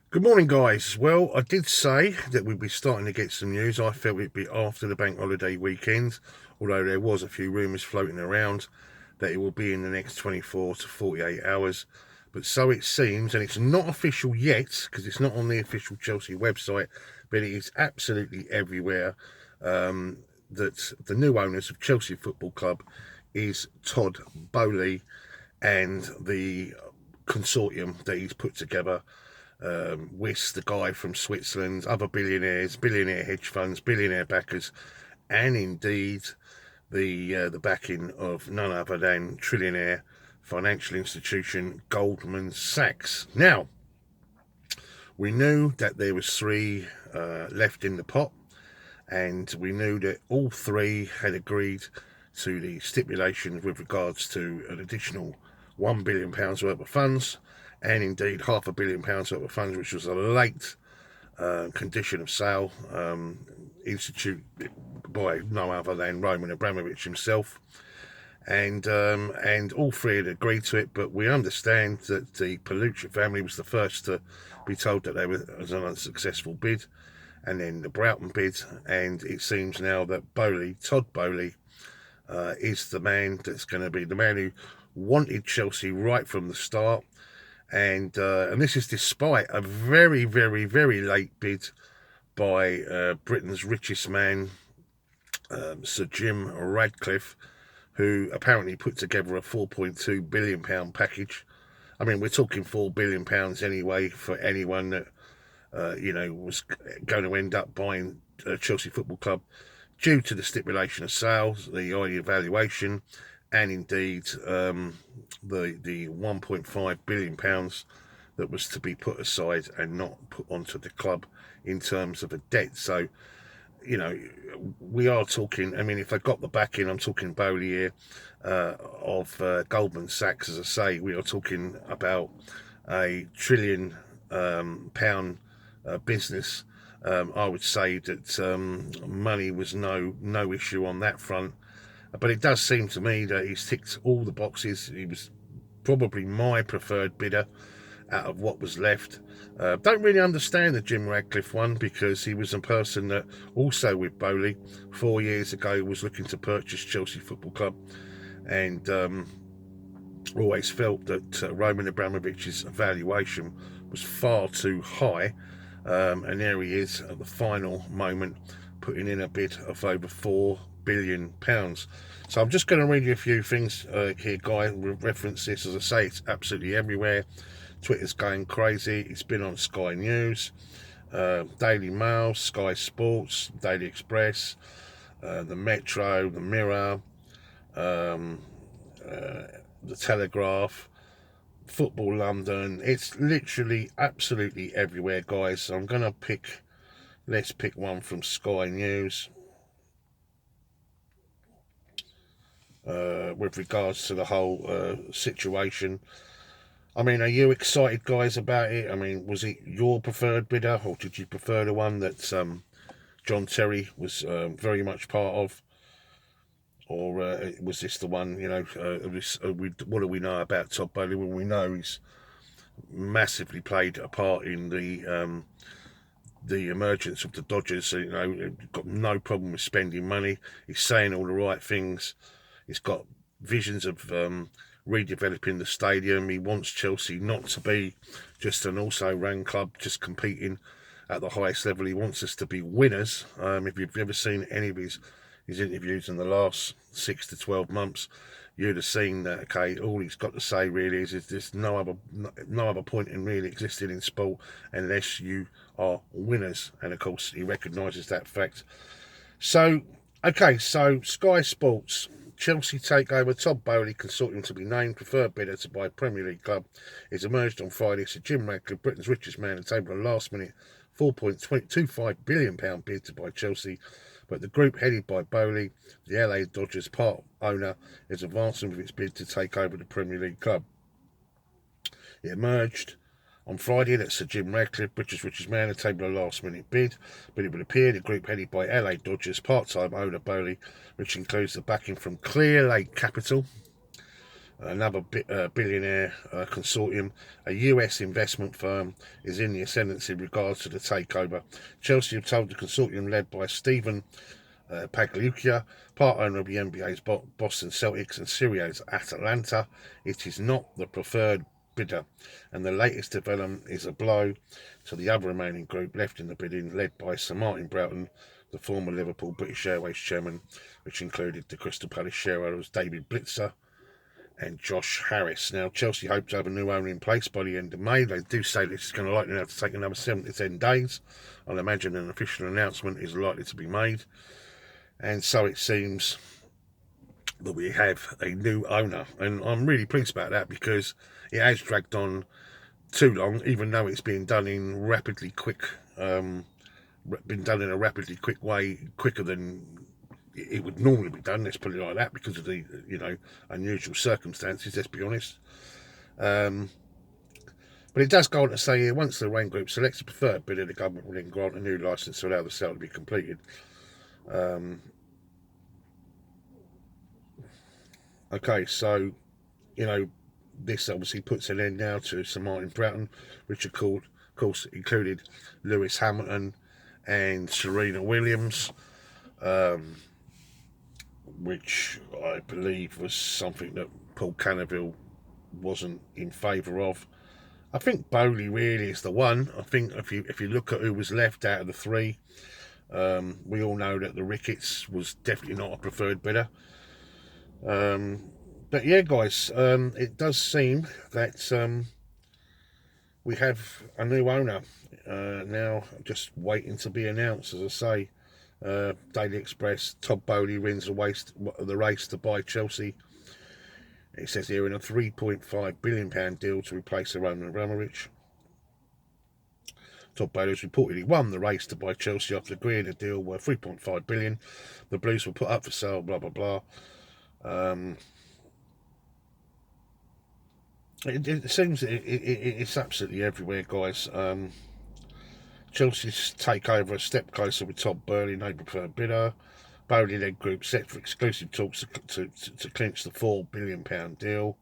Good morning, guys. Well, I did say that we'd be starting to get some news. I felt it'd be after the bank holiday weekend, although there was a few rumours floating around that it will be in the next 24 to 48 hours. But so it seems, and it's not official yet because it's not on the official Chelsea website, but it is absolutely everywhere, that the new owners of Chelsea Football Club is Todd Boehly and the consortium that he's put together. Weiss, the guy from Switzerland, other billionaires, billionaire hedge funds, billionaire backers, and indeed the backing of none other than trillionaire financial institution Goldman Sachs. Now, we knew that there was three left in the pot, and we knew that all three had agreed to the stipulations with regards to an additional £1 billion worth of funds, and indeed £500 million worth of funds, which was a late condition of sale, instituted by no other than Roman Abramovich himself. And all three had agreed to it, but we understand that the Pagluicia family was the first to be told that there was an unsuccessful bid, and then the Broughton bid, and it seems now that Todd Boehly, is the man that's going to be the man who wanted Chelsea right from the start, and this is despite a very, very, very late bid by Britain's richest man, Sir Jim Ratcliffe, who apparently put together a £4.2 billion package. I mean, we're talking £4 billion anyway for anyone that was going to end up buying Chelsea Football Club due to the stipulation of sales, the early evaluation, and indeed the £1.5 billion that was to be put aside and not put onto the club in terms of a debt. So, we are talking, I mean, if they got the backing, I'm talking Boehly here, of Goldman Sachs, as I say, we are talking about a £1 trillion business. I would say that money was no issue on that front, but it does seem to me that he's ticked all the boxes. He was probably my preferred bidder out of what was left. Don't really understand the Jim Ratcliffe one, because he was a person that also with Boehly 4 years ago was looking to purchase Chelsea Football Club, and always felt that Roman Abramovich's valuation was far too high, and there he is at the final moment putting in a bid of over £4 billion. So I'm just going to read you a few things here, Guy, with reference this. As I say, it's absolutely everywhere. Twitter's going crazy. It's been on Sky News, Daily Mail, Sky Sports, Daily Express, the Metro, the Mirror, the Telegraph, Football London. It's literally absolutely everywhere, guys. So I'm going to let's pick one from Sky News. With regards to the whole situation. I mean, are you excited, guys, about it? I mean, was it your preferred bidder, or did you prefer the one that John Terry was very much part of? Or was this the one, what do we know about Todd Boehly? Well, we know he's massively played a part in the emergence of the Dodgers. So, got no problem with spending money. He's saying all the right things. He's got visions of redeveloping the stadium. He wants Chelsea not to be just an also-ran club, just competing at the highest level. He wants us to be winners. If you've ever seen any of his interviews in the last 6 to 12 months, you'd have seen that, okay, all he's got to say really is there's no other point in really existing in sport unless you are winners. And of course, he recognises that fact. So, okay, so Sky Sports. Chelsea takeover, Todd Boehly consortium to be named preferred bidder to buy Premier League club is emerged on Friday. So Jim Ratcliffe, Britain's richest man, tabled a last-minute £4.25 billion bid to buy Chelsea, but the group headed by Boehly, the LA Dodgers part owner, is advancing with its bid to take over the Premier League club. It emerged on Friday that Sir Jim Ratcliffe, Britain's richest man, had tabled a last-minute bid, but it would appear the group headed by LA Dodgers part-time owner Boehly, which includes the backing from Clearlake Capital, Another billionaire consortium, a US investment firm, is in the ascendancy in regards to the takeover. Chelsea have told the consortium led by Stephen Pagluicia, part owner of the NBA's Boston Celtics and Syria's Atalanta, it is not the preferred bidder, and the latest development is a blow to the other remaining group left in the bidding, led by Sir Martin Broughton, the former Liverpool British Airways chairman, which included the Crystal Palace shareholders David Blitzer and Josh Harris. Now, Chelsea hope to have a new owner in place by the end of May. They do say this is going to likely have to take another 7 to 10 days. I'll imagine an official announcement is likely to be made. And so it seems that we have a new owner. And I'm really pleased about that, because it has dragged on too long, even though it's been done in a rapidly quick way, quicker than it would normally be done, let's put it like that, because of the unusual circumstances, let's be honest. But it does go on to say here, once the Rain Group selects a preferred bidder, the government will then grant a new licence to allow the sale to be completed. Okay, so this obviously puts an end now to Sir Martin Broughton, which of course included Lewis Hamilton and Serena Williams, which I believe was something that Paul Canaville wasn't in favour of. I think Boehly really is the one. I think if you look at who was left out of the three, we all know that the Ricketts was definitely not a preferred bidder. But yeah, guys, it does seem that we have a new owner now, just waiting to be announced. As I say, Daily Express, Todd Boehly wins the race to buy Chelsea. It says here, in a £3.5 billion deal to replace Roman Abramovich. Todd Boehly has reportedly won the race to buy Chelsea after agreeing a deal worth £3.5 billion. The Blues were put up for sale, blah blah blah. It seems it's absolutely everywhere, guys. Chelsea's takeover a step closer with Todd Boehly, no preferred bidder. Boehly-led group set for exclusive talks to clinch the £4 billion deal.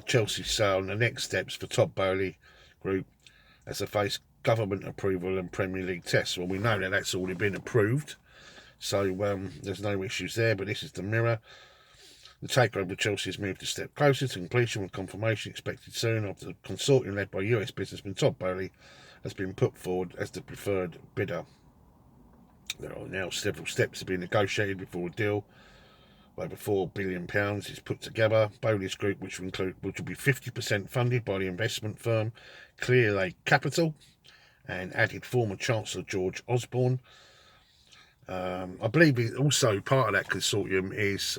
Chelsea's sale and the next steps for Todd Boehly group as they face government approval and Premier League tests. Well, we know that that's already been approved, so there's no issues there, but this is the Mirror. The takeover of Chelsea has moved a step closer to completion, with confirmation expected soon after the consortium led by US businessman Todd Boehly has been put forward as the preferred bidder. There are now several steps to be negotiated before a deal over £4 billion is put together. Boehly's group, which will be 50% funded by the investment firm Clearlake Capital, and added former Chancellor George Osbourne. I believe also part of that consortium is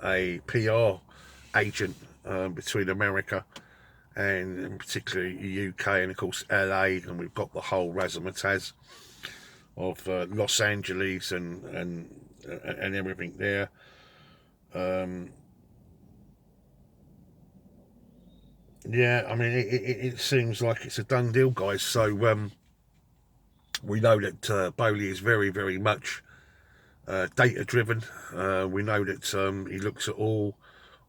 a PR agent between America and particularly the UK and of course LA, and we've got the whole razzmatazz of Los Angeles and everything there. Yeah, I mean it seems like it's a done deal, guys. So we know that Boehly is very, very much data driven. We know that he looks at all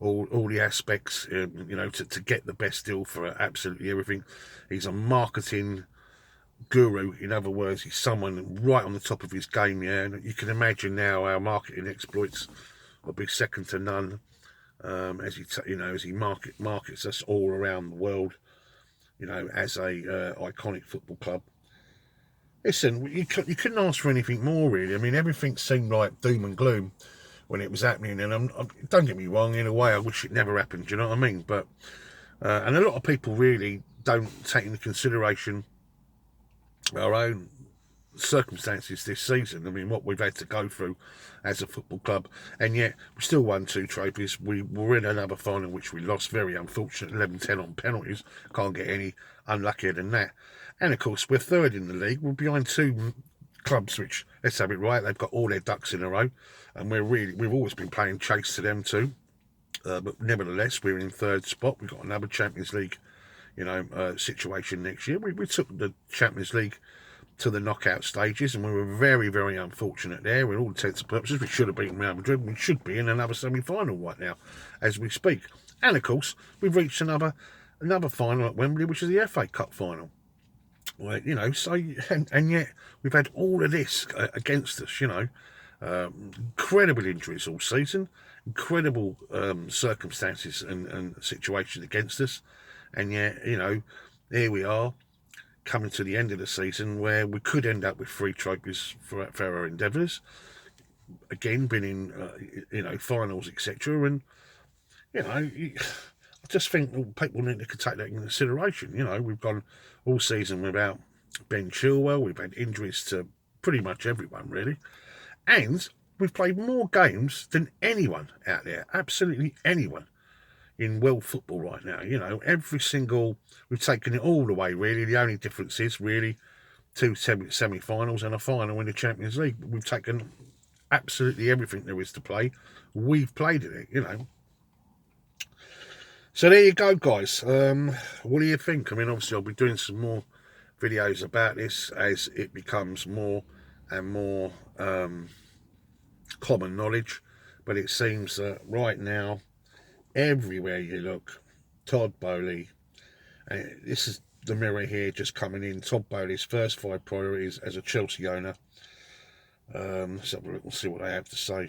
the aspects, to get the best deal for absolutely everything. He's a marketing guru. In other words, he's someone right on the top of his game. Yeah, and you can imagine now our marketing exploits will be second to none, as he markets us all around the world, as a iconic football club. Listen, you couldn't ask for anything more, really. I mean, everything seemed like doom and gloom when it was happening, and don't get me wrong, in a way I wish it never happened, do you know what I mean? But and a lot of people really don't take into consideration our own circumstances this season. I mean, what we've had to go through as a football club, and yet we still won 2 trophies. We were in another final which we lost, very unfortunate, 11-10 on penalties. Can't get any unluckier than that. And of course we're third in the league. We're behind 2 clubs which, let's have it right, they've got all their ducks in a row, and we've always been playing chase to them too, but nevertheless we're in 3rd spot. We've got another Champions League situation next year. We took the Champions League to the knockout stages, and we were very, very unfortunate there. With all intents and purposes, we should have beaten Real Madrid. We should be in another semi-final right now, as we speak. And of course, we've reached another final at Wembley, which is the FA Cup final. Well, you know, so and yet we've had all of this against us. You know, incredible injuries all season, incredible circumstances and situations against us, and yet, you know, here we are coming to the end of the season where we could end up with 3 trophies for our endeavours. Again, been in you know, finals, etc. And you know, I just think people need to take that into consideration. You know, we've gone all season without Ben Chilwell. We've had injuries to pretty much everyone, really, and we've played more games than anyone out there, absolutely anyone in world football right now. You know, we've taken it all the way, really. The only difference is really 2 semi-finals and a final in the Champions League. We've taken absolutely everything there is to play. We've played it, you know. So there you go, guys. What do you think? I mean, obviously I'll be doing some more videos about this as it becomes more and more common knowledge. But it seems that right now, everywhere you look, Todd Boehly, this is the Mirror here just coming in, Todd Boehly's first 5 priorities as a Chelsea owner. Let's have a look and see what they have to say.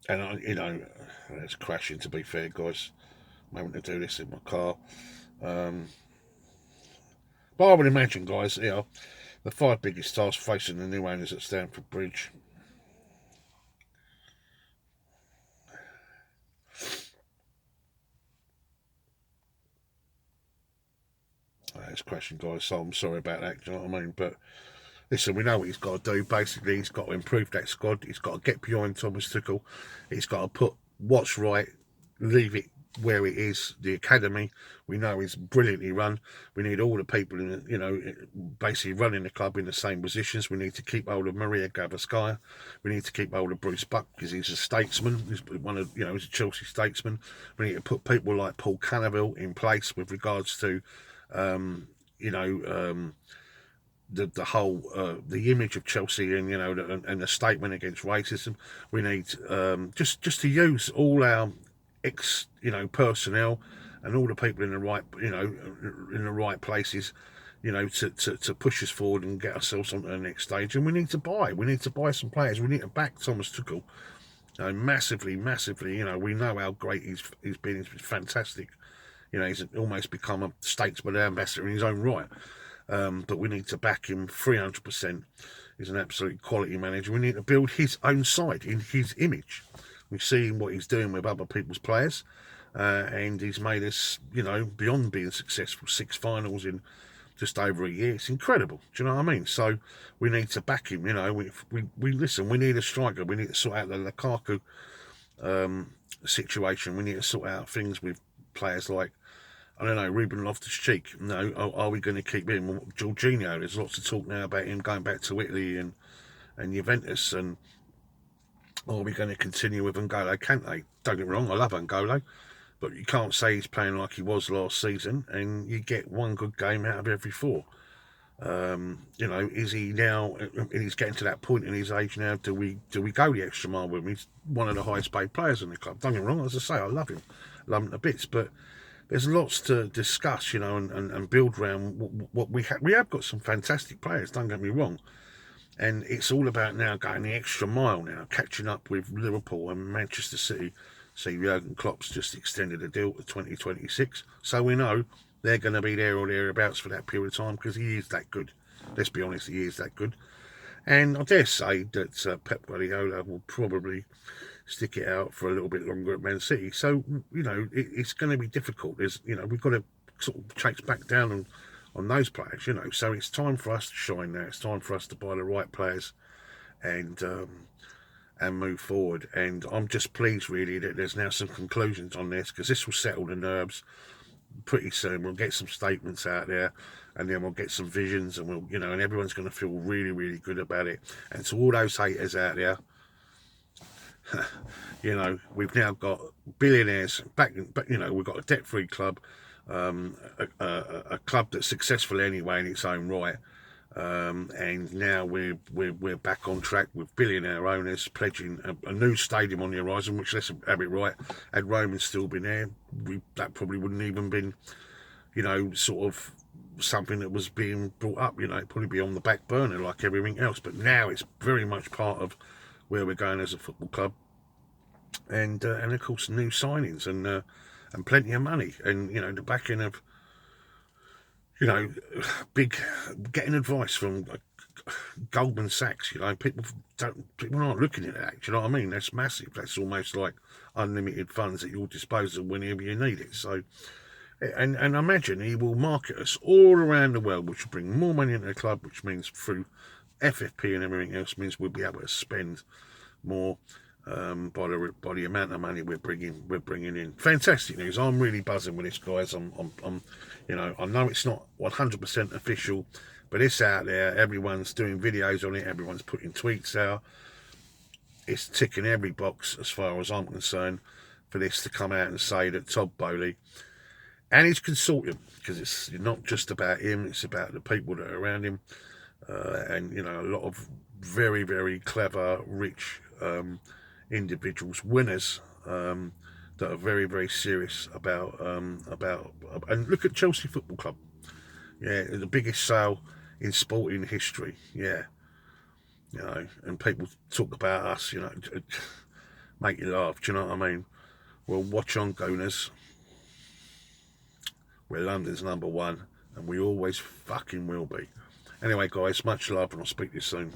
And you know, it's crashing, to be fair, guys. I'm having to do this in my car. But I would imagine, guys, you know, the 5 biggest tasks facing the new owners at Stamford Bridge. It's crashing, guys, so I'm sorry about that, do you know what I mean? But listen, we know what he's got to do. Basically, he's got to improve that squad. He's got to get behind Thomas Tuchel. He's got to put what's right, leave it where it is. The academy, we know, is brilliantly run. We need all the people in, you know, basically running the club in the same positions. We need to keep hold of Maria Gavaskaya. We need to keep hold of Bruce Buck because he's a statesman. He's one of, you know, he's a Chelsea statesman. We need to put people like Paul Cannaville in place with regards to, you know, the whole the image of Chelsea, and you know, and the statement against racism. We need just to use all our personnel and all the people in the right, you know, in the right places, you know, to push us forward and get ourselves onto the next stage. And we need to buy some players. We need to back Thomas Tuchel, you know, massively. You know, we know how great he's been. He's been fantastic. You know, he's almost become a statesman ambassador in his own right. But we need to back him 300%. He's an absolute quality manager. We need to build his own side in his image. We've seen what he's doing with other people's players, and he's made us, you know, beyond being successful, 6 finals in just over a year. It's incredible. Do you know what I mean? So we need to back him. You know, we listen. We need a striker. We need to sort out the Lukaku situation. We need to sort out things with players like, I don't know, Ruben Loftus-Cheek. No, are we going to keep him? Well, Jorginho, there's lots of talk now about him going back to Italy and Juventus, and are we going to continue with N'Golo Kante? Don't get me wrong, I love N'Golo, but you can't say he's playing like he was last season, and you get 1 good game out of every 4. You know, is he now, and he's getting to that point in his age now, do we go the extra mile with him? He's one of the highest paid players in the club. Don't get me wrong, as I say, I love him to bits, but there's lots to discuss, you know, and build around what we have. We have got some fantastic players, don't get me wrong. And it's all about now going the extra mile now, catching up with Liverpool and Manchester City. See, Jurgen Klopp's just extended a deal to 2026. So we know they're going to be there or thereabouts for that period of time because he is that good. Let's be honest, he is that good. And I dare say that Pep Guardiola will probably stick it out for a little bit longer at Man City. So, you know, it's going to be difficult. There's, you know, we've got to sort of chase back down on those players, you know. So it's time for us to shine now. It's time for us to buy the right players and move forward. And I'm just pleased, really, that there's now some conclusions on this, because this will settle the nerves pretty soon. We'll get some statements out there, and then we'll get some visions, and we'll, you know, and everyone's going to feel really, really good about it. And to all those haters out there, You know, we've now got billionaires back, but you know, we've got a debt-free club, a club that's successful anyway in its own right. And now we're back on track with billionaire owners pledging a new stadium on the horizon. Which, let's have it right, had Roman still been there, that probably wouldn't even been, you know, sort of something that was being brought up. You know, it'd probably be on the back burner like everything else. But now it's very much part of where we're going as a football club, and of course new signings and plenty of money, and you know the backing of, you know, big, getting advice from Goldman Sachs. You know, people aren't looking at that. Do you know what I mean? That's massive. That's almost like unlimited funds at your disposal whenever you need it. So, and I imagine he will market us all around the world, which will bring more money into the club, which means through FFP and everything else means we'll be able to spend more by the amount of money we're bringing in. Fantastic news. I'm really buzzing with this, guys. I'm you know, I know it's not 100% official, but it's out there. Everyone's doing videos on it. Everyone's putting tweets out. It's ticking every box as far as I'm concerned for this to come out and say that Todd Boehly and his consortium, because it's not just about him, it's about the people that are around him, and you know, a lot of very, very clever, rich individuals, winners, that are very, very serious about and look at Chelsea Football Club. Yeah, the biggest sale in sporting history. Yeah, you know, and people talk about us, you know, make you laugh. Do you know what I mean? Well, watch on, Gooners. We're London's #1, and we always fucking will be. Anyway, guys, much love, and I'll speak to you soon.